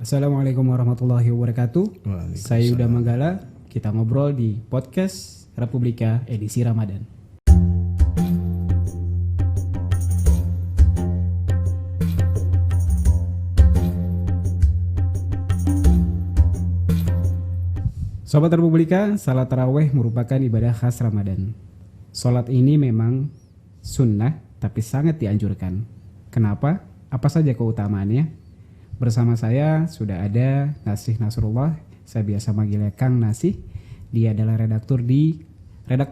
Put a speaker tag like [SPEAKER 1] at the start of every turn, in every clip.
[SPEAKER 1] Assalamualaikum warahmatullahi wabarakatuh. Saya Yuda Manggala. Kita ngobrol di podcast Republika edisi Ramadan. Sobat Republika, salat tarawih merupakan ibadah khas Ramadan. Salat ini memang sunnah tapi sangat dianjurkan. Kenapa? Apa saja keutamaannya? Bersama saya sudah ada Nasih Nasrullah. Saya biasa manggilnya Kang Nasih. Dia adalah redaktur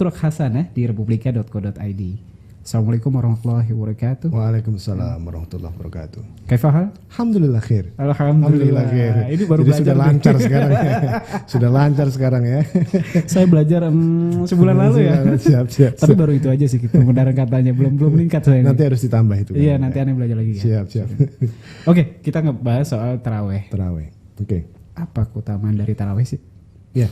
[SPEAKER 1] Khasanah di republika.co.id. Assalamualaikum warahmatullahi wabarakatuh.
[SPEAKER 2] Waalaikumsalam warahmatullahi wabarakatuh.
[SPEAKER 1] Kaifahal?
[SPEAKER 2] Alhamdulillah khair.
[SPEAKER 1] Alhamdulillah
[SPEAKER 2] khair.
[SPEAKER 1] Ini baru
[SPEAKER 2] jadi
[SPEAKER 1] belajar
[SPEAKER 2] sudah lancar sekarang ya. Sudah lancar sekarang ya.
[SPEAKER 1] Saya belajar sebulan lalu ya.
[SPEAKER 2] Siap.
[SPEAKER 1] Tapi baru itu aja sih pembenaran katanya. Belum meningkat saya.
[SPEAKER 2] Nanti harus ditambah itu.
[SPEAKER 1] Iya, nanti aneh belajar lagi kan.
[SPEAKER 2] Siap.
[SPEAKER 1] Oke, kita ngebahas soal taraweh.
[SPEAKER 2] Oke.
[SPEAKER 1] Apa keutamaan dari taraweh sih?
[SPEAKER 2] Ya.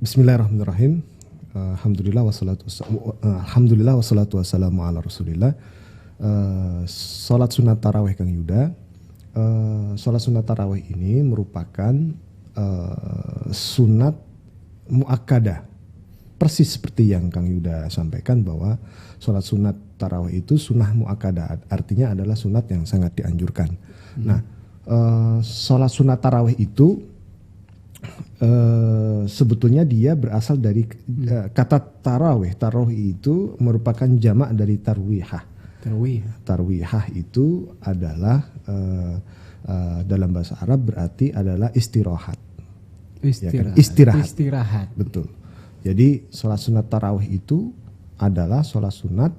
[SPEAKER 2] Bismillahirrahmanirrahim. Alhamdulillah wassalatu wassalamu ala rasulillah. Salat sunat tarawih Kang Yuda. Salat sunat tarawih ini merupakan sunat muakkadah. Persis seperti yang Kang Yuda sampaikan bahwa salat sunat tarawih itu sunnah muakkadah, artinya adalah sunat yang sangat dianjurkan. Nah, salat sunat tarawih itu sebetulnya dia berasal dari kata tarawih. Tarawih itu merupakan jamak dari tarwihah. Tarwihah itu adalah dalam bahasa Arab berarti adalah istirahat. Istirahat. Betul. Jadi sholat sunat tarawih itu adalah sholat sunat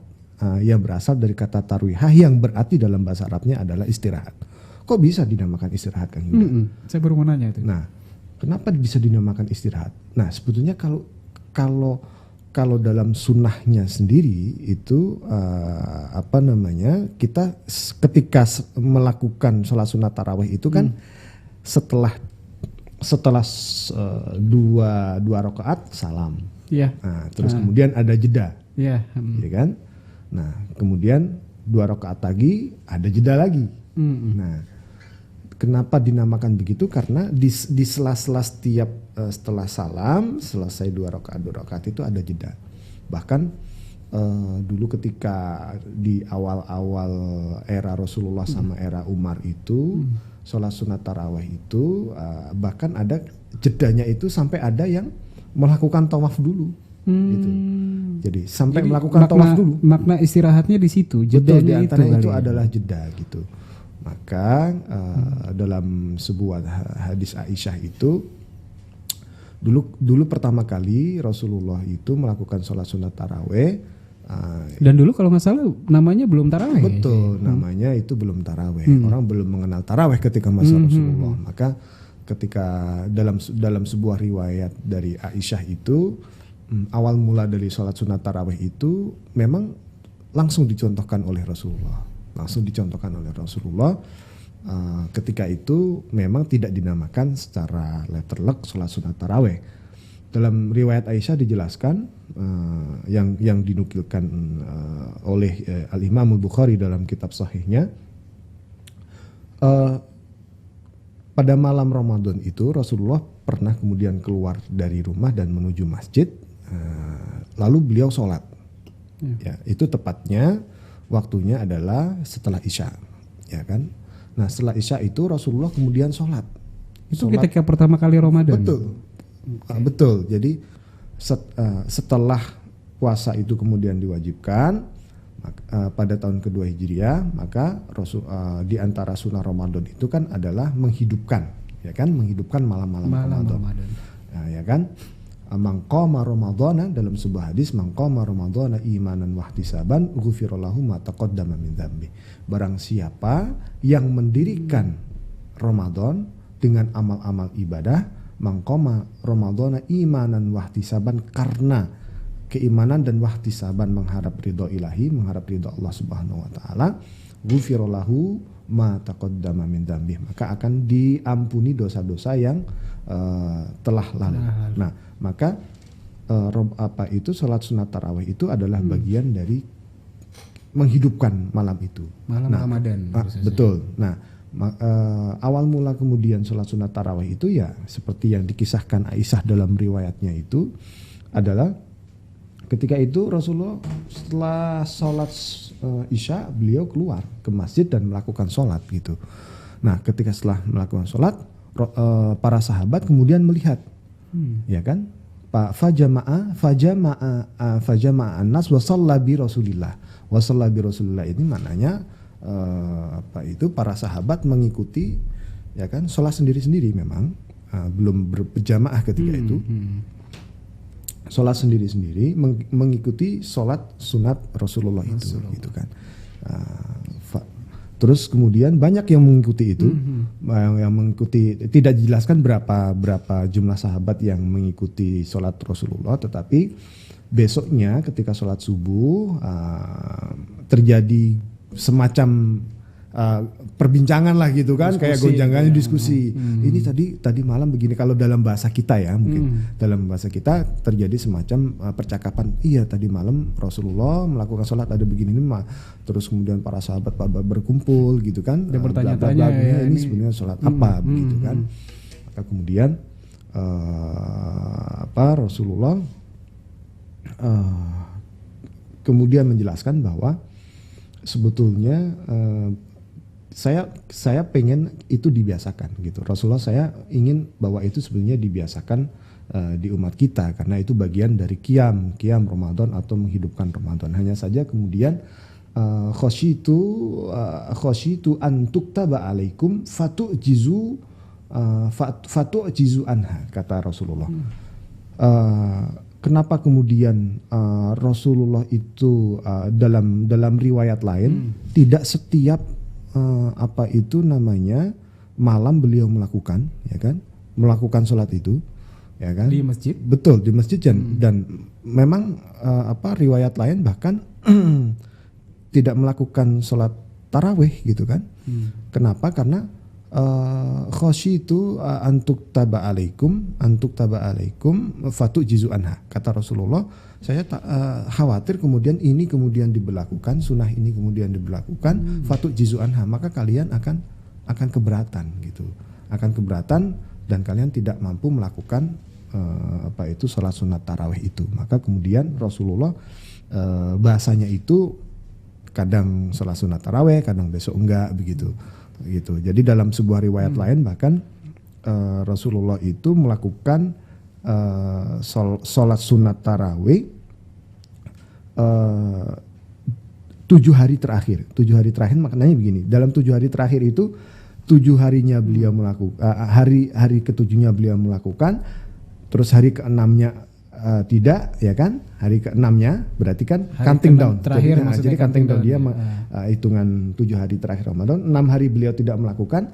[SPEAKER 2] yang berasal dari kata tarwihah yang berarti dalam bahasa Arabnya adalah istirahat. Kok bisa dinamakan istirahat Kang Yuda?
[SPEAKER 1] Saya baru mau nanya itu.
[SPEAKER 2] Nah, kenapa bisa dinamakan istirahat? Nah, sebetulnya kalau dalam sunnahnya sendiri itu kita ketika melakukan sholat sunat tarawih itu kan setelah dua rakaat salam.
[SPEAKER 1] Iya.
[SPEAKER 2] Nah, terus kemudian ada jeda.
[SPEAKER 1] Iya.
[SPEAKER 2] Ya kan? Nah, kemudian 2 rakaat lagi ada jeda lagi. Nah, kenapa dinamakan begitu? Karena di sela-sela setiap setelah salam selesai 2 rakaat itu ada jeda. Bahkan dulu ketika di awal-awal era Rasulullah sama era Umar itu sholat sunat tarawih itu bahkan ada jedanya itu sampai ada yang melakukan tawaf dulu. Gitu. Jadi melakukan tawaf dulu.
[SPEAKER 1] Makna istirahatnya di situ.
[SPEAKER 2] Betul, di antara itu adalah jeda gitu. Maka dalam sebuah hadis Aisyah itu dulu pertama kali Rasulullah itu melakukan sholat sunat taraweh.
[SPEAKER 1] Dan dulu kalau nggak salah namanya belum taraweh.
[SPEAKER 2] Betul, namanya itu belum taraweh. Orang belum mengenal taraweh ketika masa Rasulullah. Maka ketika dalam sebuah riwayat dari Aisyah itu awal mula dari sholat sunat taraweh itu memang langsung dicontohkan oleh Rasulullah. Ketika itu memang tidak dinamakan secara letterlek sholat sunat taraweh. Dalam riwayat Aisyah dijelaskan yang dinukilkan oleh Al-Imam Al-Bukhari dalam kitab sahihnya, pada malam Ramadan itu Rasulullah pernah kemudian keluar dari rumah dan menuju masjid, lalu beliau sholat. Ya, itu tepatnya waktunya adalah setelah Isya, ya kan? Nah, setelah Isya itu Rasulullah kemudian sholat.
[SPEAKER 1] Itu ketika pertama kali Ramadan.
[SPEAKER 2] Betul. Jadi setelah puasa itu kemudian diwajibkan pada tahun kedua Hijriah, maka di antara sunnah Ramadan itu kan adalah menghidupkan, ya kan? Menghidupkan malam-malam Ramadan. Nah, ya kan? Man qama ramadhana, dalam sebuah hadis, man qama ramadhana imanan wahtisaban ghufira lahu ma taqaddama min dzambi. Barang siapa yang mendirikan Ramadan dengan amal-amal ibadah, man qama ramadhana imanan wahtisaban, karena keimanan dan wahtisaban mengharap ridho ilahi, mengharap ridho Allah Subhanahu wa taala, ghufira lahu ma taqaddama min dzambi, maka akan diampuni dosa-dosa yang telah lalu. Nah, maka sholat sunat tarawih itu adalah bagian dari menghidupkan malam itu.
[SPEAKER 1] Malam Ramadan.
[SPEAKER 2] Betul. Nah, awal mula kemudian sholat sunat tarawih itu ya seperti yang dikisahkan Aisyah dalam riwayatnya itu adalah ketika itu Rasulullah setelah sholat Isya beliau keluar ke masjid dan melakukan sholat gitu. Nah, ketika setelah melakukan sholat para sahabat kemudian melihat, ya kan? Fajama'a an-nas wa shalla bi Rasulillah. Wa shalla bi Rasulillah ini maknanya para sahabat mengikuti, ya kan, sholat sendiri-sendiri memang, belum berjamaah ketika itu. Sholat sendiri-sendiri mengikuti sholat sunat Rasulullah itu gitu kan. Terus kemudian banyak yang mengikuti itu, yang mengikuti, tidak dijelaskan berapa jumlah sahabat yang mengikuti sholat Rasulullah, tetapi besoknya ketika sholat subuh terjadi semacam perbincangan lah gitu kan, diskusi, kayak gonjang-ganjing diskusi. Ini tadi malam begini, kalau dalam bahasa kita ya mungkin dalam bahasa kita terjadi semacam percakapan. Iya, tadi malam Rasulullah melakukan sholat ada begini ini mah. Terus kemudian para sahabat berkumpul gitu kan.
[SPEAKER 1] Dan bertanya-tanya ya,
[SPEAKER 2] ini sebenarnya sholat apa begitu kan. Maka kemudian Rasulullah kemudian menjelaskan bahwa sebetulnya saya pengen itu dibiasakan gitu. Rasulullah, saya ingin bahwa itu sebenarnya dibiasakan di umat kita karena itu bagian dari qiyam Ramadan atau menghidupkan Ramadan. Hanya saja kemudian khasyitu an tuktaba alaikum fatu'jizu anha, kata Rasulullah. Kenapa kemudian Rasulullah itu dalam riwayat lain tidak setiap malam beliau melakukan, ya kan, melakukan sholat itu, ya kan,
[SPEAKER 1] di masjid.
[SPEAKER 2] Betul, di masjid dan memang riwayat lain bahkan tidak melakukan sholat tarawih gitu kan. Kenapa? Karena khasyitu antuk taba alaikum fatu'jizu anha, kata Rasulullah. Saya khawatir kemudian ini kemudian diberlakukan, sunnah ini kemudian diberlakukan, fatu'jizu anha, maka kalian akan keberatan gitu, akan keberatan dan kalian tidak mampu melakukan sholat sunat tarawih itu. Maka kemudian Rasulullah bahasanya itu kadang sholat sunat tarawih, kadang besok enggak begitu. Gitu. Jadi dalam sebuah riwayat lain bahkan Rasulullah itu melakukan sholat sunat tarawih 7 hari terakhir. 7 hari terakhir maknanya begini. Dalam 7 hari terakhir itu 7 harinya beliau melakukan, hari ke-7-nya beliau melakukan, terus hari ke-6-nya tidak, ya kan? Hari ke-6-nya berarti kan counting down. Jadi counting down dia hitungan 7 hari terakhir Ramadan. 6 hari beliau tidak melakukan,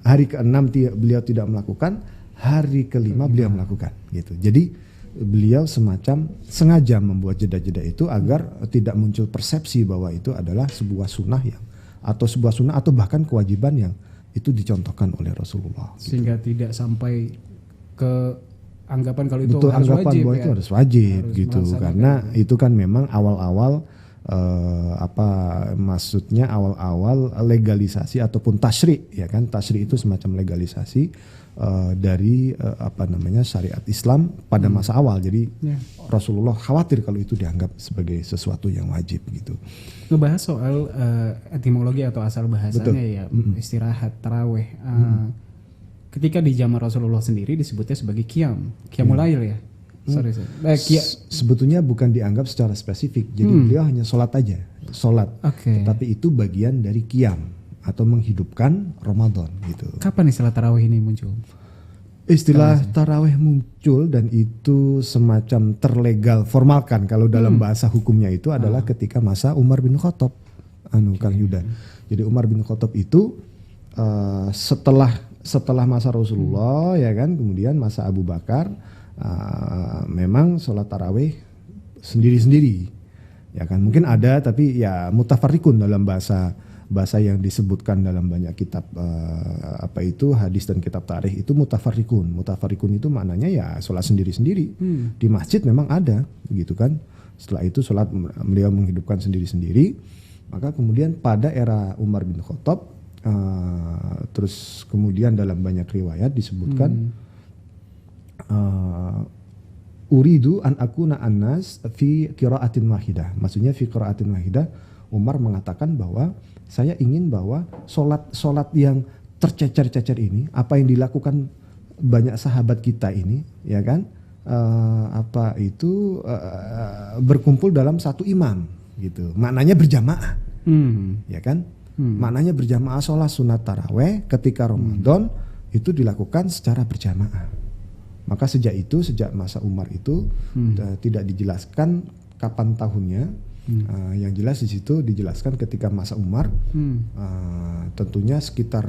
[SPEAKER 2] hari ke-6 beliau tidak melakukan, hari ke-5 beliau melakukan gitu. Jadi beliau semacam sengaja membuat jeda-jeda itu agar tidak muncul persepsi bahwa itu adalah sebuah sunnah atau bahkan kewajiban yang itu dicontohkan oleh Rasulullah.
[SPEAKER 1] Sehingga tidak sampai ke anggapan kalau itu
[SPEAKER 2] harus
[SPEAKER 1] wajib,
[SPEAKER 2] bahwa itu harus wajib gitu, karena itu kan memang awal-awal maksudnya awal-awal legalisasi ataupun tasyri', ya kan, tasyri' itu semacam legalisasi dari syariat Islam pada masa awal. Jadi Rasulullah khawatir kalau itu dianggap sebagai sesuatu yang wajib gitu.
[SPEAKER 1] Ngebahas soal etimologi atau asal bahasanya. Betul. Ya istirahat tarawih. Ketika di zaman Rasulullah sendiri disebutnya sebagai qiyamul lail ya.
[SPEAKER 2] Sebetulnya bukan dianggap secara spesifik. Jadi beliau hanya sholat aja, sholat. Tetapi itu bagian dari qiyam atau menghidupkan Ramadan gitu.
[SPEAKER 1] Kapan istilah tarawih ini muncul?
[SPEAKER 2] Istilah tarawih muncul dan itu semacam terlegal formalkan kalau dalam bahasa hukumnya itu adalah ketika masa Umar bin Khattab, Kang Yuda. Jadi Umar bin Khattab itu setelah masa Rasulullah, ya kan, kemudian masa Abu Bakar, memang sholat tarawih sendiri-sendiri, ya kan, mungkin ada tapi ya mutafarrikun dalam bahasa yang disebutkan dalam banyak kitab hadis dan kitab tarikh itu mutafarrikun itu maknanya ya sholat sendiri-sendiri. Di masjid memang ada gitu kan, Setelah itu sholat beliau menghidupkan sendiri-sendiri. Maka kemudian pada era Umar bin Khattab, terus kemudian dalam banyak riwayat disebutkan uridu an akuna annas fi qiraatin wahidah. Maksudnya fi qiraatin wahidah, Umar mengatakan bahwa saya ingin bahwa sholat yang tercecer-cecer ini, apa yang dilakukan banyak sahabat kita ini, ya kan, berkumpul dalam satu imam, gitu. Maknanya berjamaah, ya kan? Maknanya berjamaah sholat sunat taraweh ketika Ramadan itu dilakukan secara berjamaah. Maka sejak masa Umar itu tidak dijelaskan kapan tahunnya. Yang jelas di situ dijelaskan ketika masa Umar, tentunya sekitar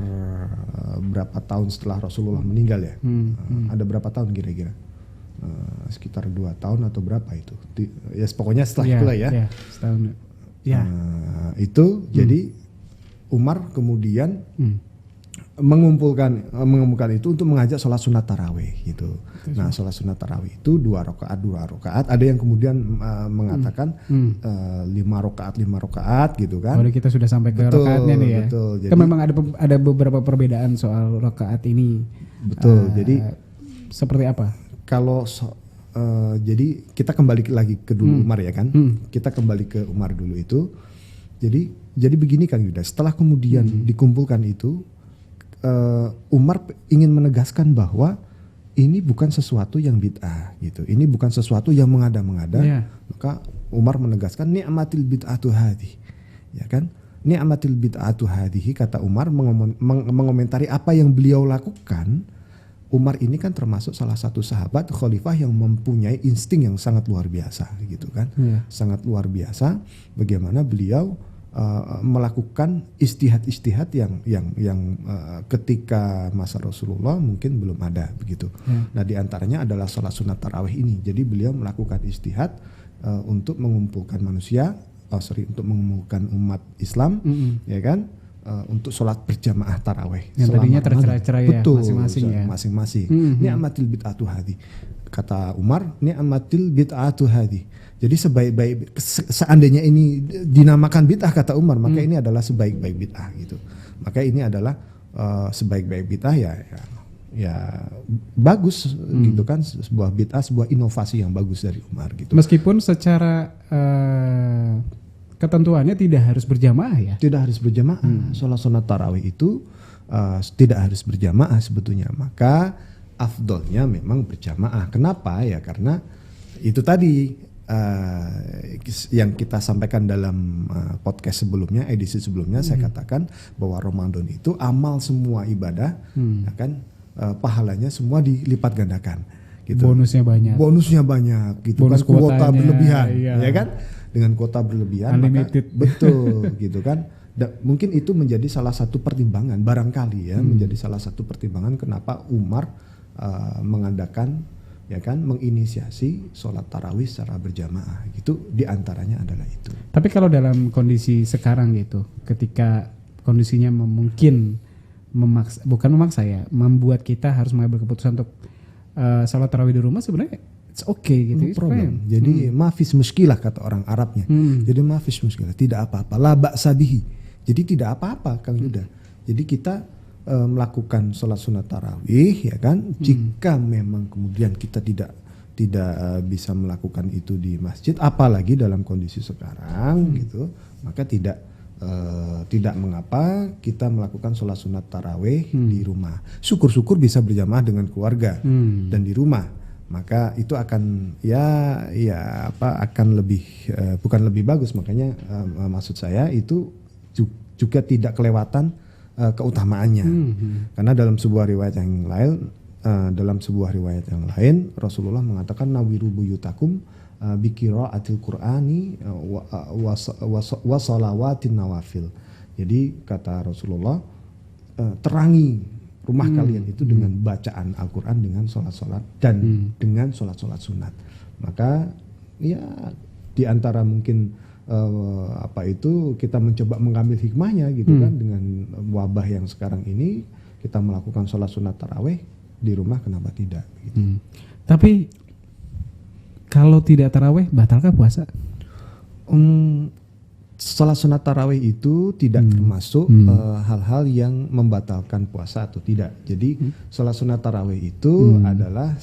[SPEAKER 2] berapa tahun setelah Rasulullah meninggal ya. Ada berapa tahun kira-kira? Sekitar 2 tahun atau berapa itu? Ya pokoknya setelah itulah ya.
[SPEAKER 1] Setahun.
[SPEAKER 2] Itu jadi Umar kemudian mengumpulkan itu untuk mengajak sholat sunat tarawih gitu. Nah, sholat sunat tarawih itu 2 rakaat. Ada yang kemudian mengatakan 5 rakaat gitu kan.
[SPEAKER 1] Kalau kita sudah sampai ke rakaatnya nih ya.
[SPEAKER 2] Betul. Jadi,
[SPEAKER 1] kan memang ada beberapa perbedaan soal rakaat ini.
[SPEAKER 2] Betul. Jadi
[SPEAKER 1] seperti apa?
[SPEAKER 2] Kalau jadi kita kembali lagi ke dulu Umar ya kan. Kita kembali ke Umar dulu itu. Jadi begini Kang Yuda, setelah kemudian dikumpulkan itu, Umar ingin menegaskan bahwa ini bukan sesuatu yang bid'ah gitu. Ini bukan sesuatu yang mengada-mengada. Maka Umar menegaskan ni'matil bid'atu hadhi. Ya kan? Ni'matil bid'atu hadhi, kata Umar mengomentari apa yang beliau lakukan. Umar ini kan termasuk salah satu sahabat khalifah yang mempunyai insting yang sangat luar biasa gitu kan. Sangat luar biasa bagaimana beliau melakukan istihad yang ketika masa Rasulullah mungkin belum ada begitu. Nah, diantaranya adalah sholat sunat tarawih ini. Jadi beliau melakukan istihad untuk mengumpulkan untuk mengumpulkan umat Islam, ya kan, untuk sholat berjamaah tarawih.
[SPEAKER 1] Yang tadinya tercerai-cerai ya, masing-masing ya.
[SPEAKER 2] Masing-masing. Ni'matil bid'atu hadhi. Kata Umar, ni'matil bid'atu hadhi. Jadi seandainya ini dinamakan bid'ah, kata Umar, maka ini adalah sebaik-baik bid'ah gitu. Maka ini adalah sebaik-baik bid'ah ya bagus gitu kan, sebuah bid'ah, sebuah inovasi yang bagus dari Umar gitu.
[SPEAKER 1] Meskipun secara ketentuannya tidak harus berjamaah ya.
[SPEAKER 2] Tidak harus berjamaah. Sholat tarawih itu tidak harus berjamaah sebetulnya. Maka afdolnya memang berjamaah. Kenapa? Ya karena itu tadi yang kita sampaikan dalam podcast sebelumnya, edisi sebelumnya, saya katakan bahwa Ramadan itu amal semua ibadah, ya kan, pahalanya semua dilipat gandakan. Gitu.
[SPEAKER 1] Bonusnya banyak, gitu.
[SPEAKER 2] Bonus kan, kuota berlebihan,
[SPEAKER 1] iya.
[SPEAKER 2] Ya kan, dengan kuota berlebihan,
[SPEAKER 1] unlimited.
[SPEAKER 2] Maka, betul, gitu kan. Mungkin itu menjadi salah satu pertimbangan, barangkali ya, menjadi salah satu pertimbangan kenapa Umar mengadakan, ya kan, menginisiasi sholat tarawih secara berjamaah, gitu. Diantaranya adalah itu.
[SPEAKER 1] Tapi kalau dalam kondisi sekarang gitu, ketika kondisinya mungkin membuat kita harus mengambil keputusan untuk sholat tarawih di rumah, sebenarnya it's okay gitu.
[SPEAKER 2] No problem. Jadi mafis muskilah kata orang Arabnya. Jadi mafis muskilah, tidak apa-apa. La ba'sa bihi. Jadi tidak apa-apa, Kang Yuda. Jadi kita melakukan sholat sunat tarawih, ya kan, jika memang kemudian kita tidak bisa melakukan itu di masjid, apalagi dalam kondisi sekarang gitu, maka tidak mengapa kita melakukan sholat sunat tarawih di rumah. Syukur-syukur bisa berjamaah dengan keluarga dan di rumah, maka itu akan akan lebih bukan lebih bagus. Makanya maksud saya itu juga tidak kelewatan keutamaannya, karena dalam sebuah riwayat yang lain, Rasulullah mengatakan nawiru buyutakum biqiraatil Qur'ani wa shalawatin nawafil. Jadi kata Rasulullah, terangi rumah kalian itu dengan bacaan Al-Quran, dengan sholat-sholat dan dengan sholat-sholat sunat. Maka ya diantara mungkin kita mencoba mengambil hikmahnya gitu kan, dengan wabah yang sekarang ini kita melakukan sholat sunat tarawih di rumah, kenapa tidak gitu.
[SPEAKER 1] Tapi Kalau tidak taraweh, batalkah puasa?
[SPEAKER 2] Salat sunat tarawih itu tidak termasuk hal-hal yang membatalkan puasa atau tidak. Jadi salat sunat tarawih itu adalah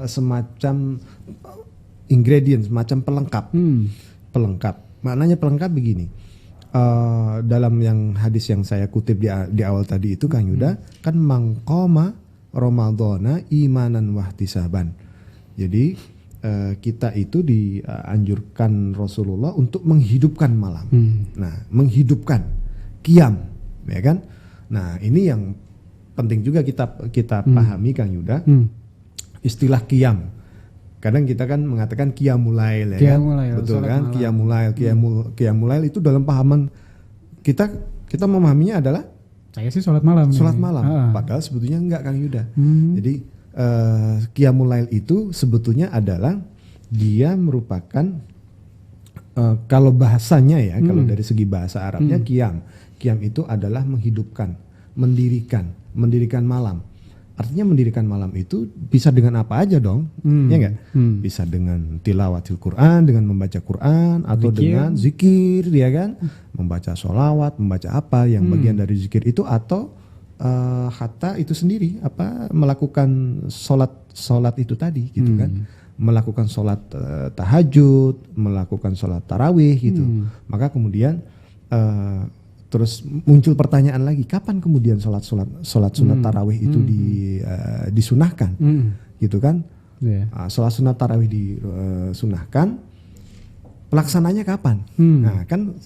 [SPEAKER 2] semacam ingredients, semacam pelengkap. Pelengkap. Maknanya pelengkap begini. Dalam yang hadis yang saya kutip di awal tadi itu Kang Yuda, kan mangqoma Ramadhana imanan wahtisaban. Jadi kita itu dianjurkan Rasulullah untuk menghidupkan malam. Nah, menghidupkan qiyam, ya kan? Nah, ini yang penting juga kita pahami Kang Yuda. Istilah qiyam. Kadang kita kan mengatakan qiyamul lail, ya kan? Betul kan? Qiyamul lail itu dalam pahaman kita memahaminya adalah
[SPEAKER 1] saya sih sholat malam.
[SPEAKER 2] Sholat malam. Padahal sebetulnya enggak Kang Yuda. Jadi qiyamul lail itu sebetulnya adalah dia merupakan kalau bahasanya ya, kalau dari segi bahasa Arabnya qiyam itu adalah menghidupkan, mendirikan malam. Artinya mendirikan malam itu bisa dengan apa aja dong, ya enggak? Bisa dengan tilawatil Quran, dengan membaca Quran, atau dengan zikir, ya kan? Membaca sholawat, membaca apa yang bagian dari zikir itu, atau hatta itu sendiri melakukan sholat itu tadi gitu kan, melakukan sholat tahajud, melakukan sholat tarawih gitu. Maka kemudian terus muncul pertanyaan lagi, kapan kemudian sholat sunat tarawih itu disunahkan gitu kan? Sholat sunat tarawih disunahkan, pelaksananya kapan? Nah kan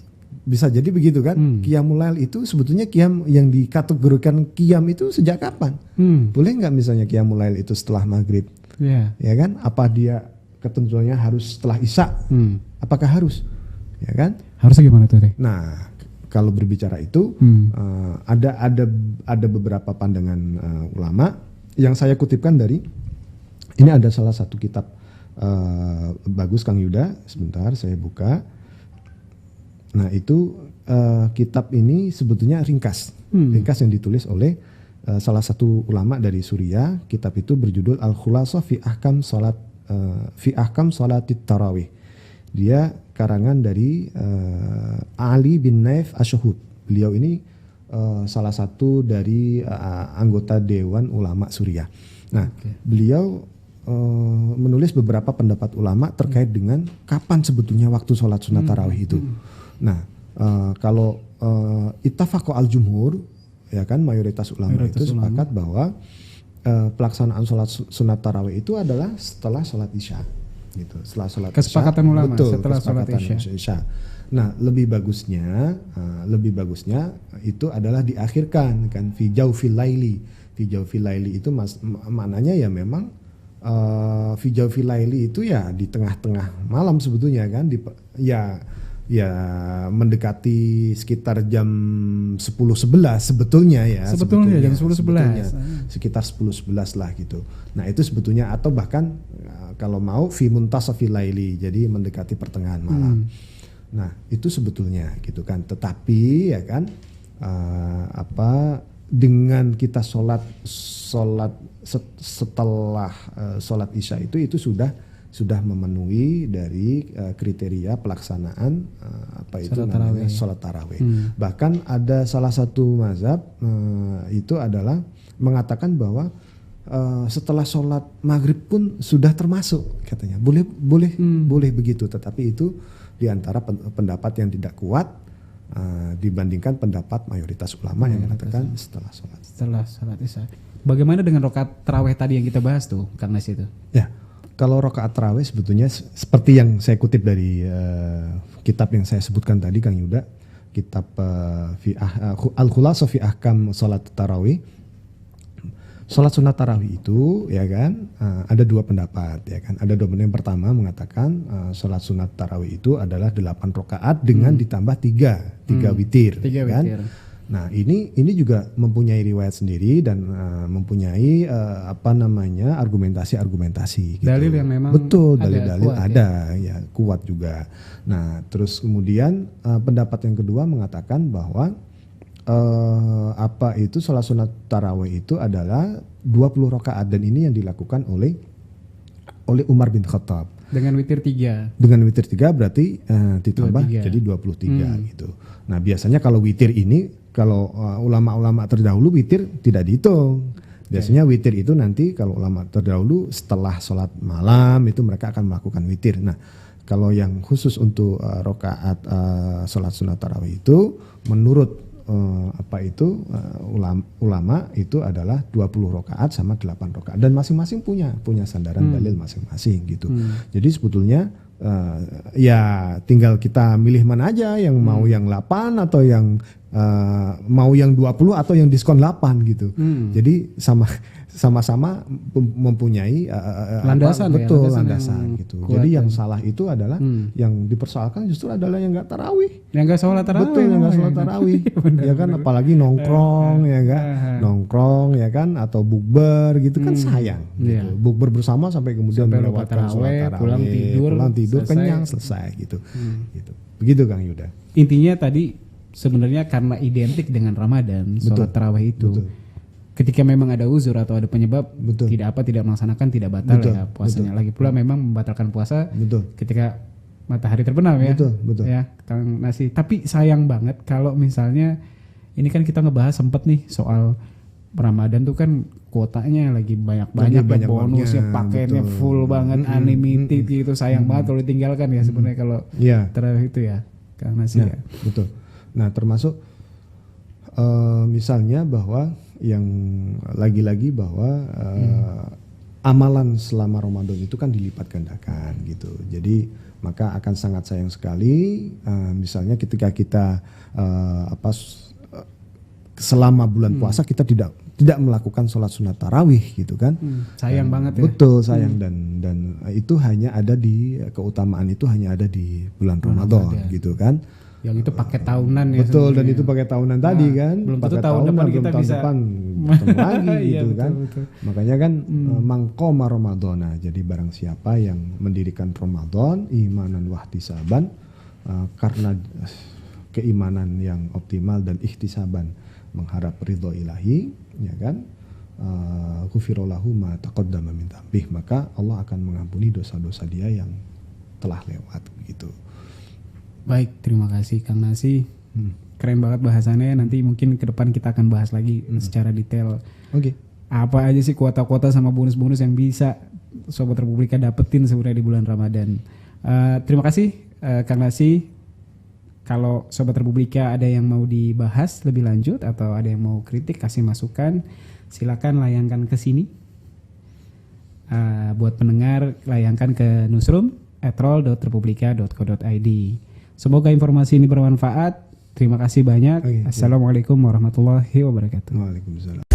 [SPEAKER 2] bisa jadi begitu kan? Qiyamul lail itu sebetulnya qiyam yang dikategorikan qiyam itu sejak kapan? Boleh nggak misalnya qiyamul lail itu setelah maghrib? Ya kan? Apa dia ketentuannya harus setelah isya? Apakah harus? Ya kan?
[SPEAKER 1] Harusnya gimana tuh?
[SPEAKER 2] Nah, kalau berbicara itu ada beberapa pandangan ulama yang saya kutipkan dari ini, ada salah satu kitab bagus Kang Yuda. Sebentar saya buka. Nah itu kitab ini sebetulnya ringkas yang ditulis oleh salah satu ulama dari Suriah. Kitab itu berjudul Al-Khulasa fi Ahkam Salatit Tarawih. Dia karangan dari Ali bin Naif Asyhud. Beliau ini salah satu dari anggota Dewan Ulama Suriah. Nah, beliau menulis beberapa pendapat ulama terkait dengan kapan sebetulnya waktu sholat sunat tarawih itu. Nah, kalau ittafaqo al-jumhur, ya kan, mayoritas ulama itu sepakat bahwa pelaksanaan sholat sunat tarawih itu adalah setelah sholat isya, gitu. Setelah sholat
[SPEAKER 1] kesepakatan
[SPEAKER 2] isya,
[SPEAKER 1] ulama
[SPEAKER 2] betul,
[SPEAKER 1] setelah sholat
[SPEAKER 2] isya. Nah, lebih bagusnya itu adalah diakhirkan kan, fi jaufil laili. Fi jaufil laili itu maknanya ya memang fi jaufil laili itu ya di tengah-tengah malam sebetulnya kan, ya mendekati sekitar jam 10-11 sebetulnya ya.
[SPEAKER 1] Sebetulnya jam 10-11.
[SPEAKER 2] Sekitar 10-11 lah gitu. Nah, itu sebetulnya, atau bahkan kalau mau fi muntasafil laili, jadi mendekati pertengahan malam. Nah, itu sebetulnya gitu kan. Tetapi ya kan dengan kita sholat setelah sholat isya itu sudah memenuhi dari kriteria pelaksanaan sholat tarawih. Bahkan ada salah satu mazhab itu adalah mengatakan bahwa setelah sholat maghrib pun sudah termasuk, katanya. Boleh begitu, tetapi itu diantara pendapat yang tidak kuat dibandingkan pendapat mayoritas ulama yang mengatakan setelah sholat isya.
[SPEAKER 1] Bagaimana dengan rakaat tarawih tadi yang kita bahas tuh, Kang Nas itu? Ya.
[SPEAKER 2] Kalau rakaat tarawih sebetulnya seperti yang saya kutip dari kitab yang saya sebutkan tadi, Kang Yuda, kitab Al-Khulasa fi Ahkam Salat Tarawih. Salat sunat tarawih itu ya kan ada dua pendapat ya kan. Ada dua pendapat. Yang pertama mengatakan salat sunat tarawih itu adalah 8 rakaat dengan ditambah 3 witir.
[SPEAKER 1] 3
[SPEAKER 2] kan?
[SPEAKER 1] witir.
[SPEAKER 2] Nah, ini juga mempunyai riwayat sendiri dan mempunyai argumentasi gitu.
[SPEAKER 1] Dalil yang memang
[SPEAKER 2] dalil ada ya, kuat juga. Nah, terus kemudian pendapat yang kedua mengatakan bahwa salat sunat tarawih itu adalah 20 rakaat, dan ini yang dilakukan oleh oleh Umar bin Khattab.
[SPEAKER 1] Dengan witir 3.
[SPEAKER 2] Dengan witir 3 berarti ditambah
[SPEAKER 1] 23.
[SPEAKER 2] jadi 23 gitu. Nah biasanya kalau witir ini, kalau ulama-ulama terdahulu witir tidak dihitung. Biasanya witir itu nanti kalau ulama terdahulu setelah sholat malam itu mereka akan melakukan witir. Nah kalau yang khusus untuk rokaat sholat sunat tarawih itu menurut ulama itu adalah 20 rakaat sama 8 rakaat dan masing-masing punya sandaran dalil masing-masing gitu. Jadi sebetulnya ya tinggal kita milih mana aja yang mau yang 8 atau yang mau yang 20 atau yang diskon 8 gitu. Jadi sama-sama mempunyai
[SPEAKER 1] landasan,
[SPEAKER 2] betul
[SPEAKER 1] ya,
[SPEAKER 2] landasan gitu. Jadi yang salah itu adalah yang dipersoalkan justru adalah yang enggak tarawih.
[SPEAKER 1] Yang enggak sholat tarawih.
[SPEAKER 2] Betul, yang enggak sholat tarawih. Ya kan apalagi nongkrong ya kan. Nongkrong ya kan atau bukber gitu kan sayang gitu. Bukber bersama sampai kemudian melewatkan sholat tarawih, pulang tidur kenyang selesai gitu. Gitu. Begitu Kang Yuda.
[SPEAKER 1] Intinya tadi sebenarnya karena identik dengan Ramadan, sholat tarawih itu. Betul. Ketika memang ada uzur atau ada penyebab, tidak melaksanakan, tidak batal ya puasanya. Lagi pula memang membatalkan puasa ketika matahari terbenam ya. Betul. Ya, Kang Nasi. Tapi sayang banget kalau misalnya ini kan kita ngebahas sempet nih soal Ramadan tuh kan kuotanya lagi banyak bonusnya, paketnya full banget, unlimited gitu. Sayang banget kalau ditinggalkan ya sebenarnya kalau tarawih itu ya, Kang Nasi ya.
[SPEAKER 2] Betul. Nah, termasuk misalnya bahwa yang lagi-lagi bahwa amalan selama Ramadan itu kan dilipat gandakan gitu. Jadi maka akan sangat sayang sekali misalnya ketika kita selama bulan puasa kita tidak melakukan sholat sunat tarawih gitu kan.
[SPEAKER 1] Sayang banget ya.
[SPEAKER 2] Betul, sayang dan itu hanya ada di keutamaan itu hanya ada di bulan Ramadan gitu kan.
[SPEAKER 1] Yang itu pakai tahunan ya.
[SPEAKER 2] Betul, dan itu pakai tahunan tadi kan.
[SPEAKER 1] Belum tentu tahun depan kita
[SPEAKER 2] tahun
[SPEAKER 1] bisa
[SPEAKER 2] depan bertemu lagi gitu
[SPEAKER 1] betul,
[SPEAKER 2] kan.
[SPEAKER 1] betul.
[SPEAKER 2] Makanya kan mangqoma Ramadhana. Jadi barang siapa yang mendirikan Ramadan imanan wahtisaban karena keimanan yang optimal dan ihtisaban mengharap ridho ilahi ya kan. Ghufirallahu ma taqaddama min dzambih, maka Allah akan mengampuni dosa-dosa dia yang telah lewat gitu.
[SPEAKER 1] Baik, terima kasih Kang Nasi. Keren banget bahasannya. Nanti mungkin ke depan kita akan bahas lagi secara detail.
[SPEAKER 2] Oke.
[SPEAKER 1] Apa aja sih kuota-kuota sama bonus-bonus yang bisa Sobat Republika dapetin sebenarnya di bulan Ramadan. Terima kasih Kang Nasi. Kalau Sobat Republika ada yang mau dibahas lebih lanjut atau ada yang mau kritik, kasih masukan, silakan layangkan ke sini. Buat pendengar, layangkan ke newsroom@rol.republika.co.id. Semoga informasi ini bermanfaat. Terima kasih banyak. Assalamualaikum warahmatullahi wabarakatuh.
[SPEAKER 2] Waalaikumsalam.